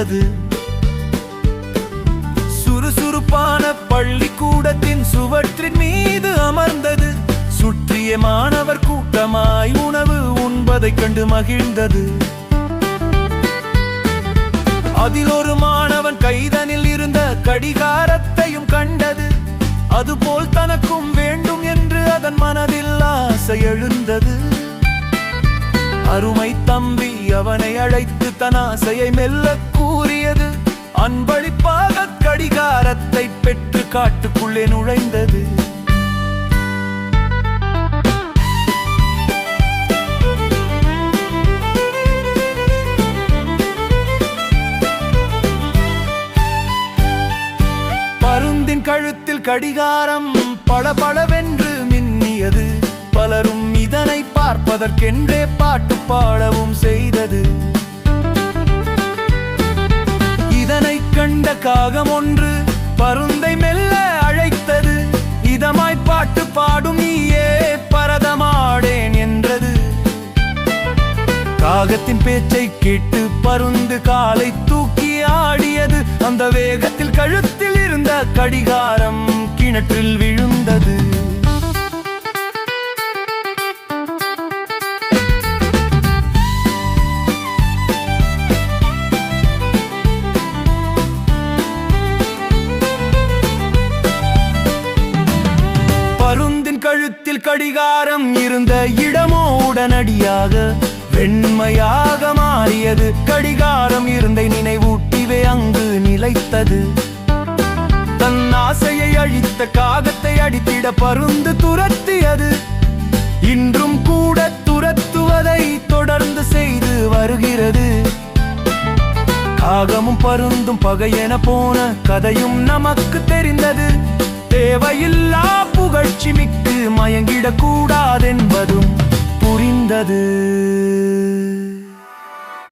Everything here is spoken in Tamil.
விழுந்தது. சுறுசுறுப்பான பள்ளிக்கூடத்தின் சுவற்றின் மீது அமர்ந்தது. சுற்றிய மாணவர் கூட்டமாய் உணவு உண்பதைக் கண்டு மகிழ்ந்தது. அதில் ஒரு மாணவன் கைதனில் இருந்த கடிகாரத்தையும் கண்டது. அதுபோல் தனக்கும் வேண்டும் என்று அதன் மனதில் ஆசை எழுந்தது. அருமை தம்பி அவனை அழைத்து தன் ஆசையை மெல்ல கூறியது. அன்பளிப்பாக கடிகாரத்தை பெற்று காட்டுக்குள்ளே நுழைந்தது. பருந்தின் கழுத்தில் கடிகாரம் பளபளவென்று மின்னியது. பலரும் இதனை பார்ப்பதற்கென்றே பாட்டு பாடவும் செய்தது. இதனை கண்ட காகம் ஒன்று பருந்தை மெல்ல அழைத்தது. இதமாய் பாட்டு பாடும் நீயே பரதமாடேன் என்றது. காகத்தின் பேச்சை கேட்டு பருந்து காலை தூக்கி ஆடியது. அந்த வேகத்தில் கழுத்தில் இருந்த கடிகாரம் கிணற்றில் விழுந்தது. பருந்தின் கழுத்தில் கடிகாரம் இருந்த இடமோ உடனடியாக வெண்மையாக மாறியது. கடிகாரம் இருந்த நினைவூட்டிவே அங்கு நிலைத்தது. தன் ஆசையை அழித்த காகத்தை அடித்திட பருந்து துரத்தியது. இன்றும் கூட துரத்துவதை தொடர்ந்து செய்து வருகிறது. காகமும் பருந்தும் பகையென போன கதையும் நமக்கு தெரிந்தது. தேவையில்லா புகழ்ச்சி மிக்கு மயங்கிடக் கூடாதென்பதும் புரிந்தது.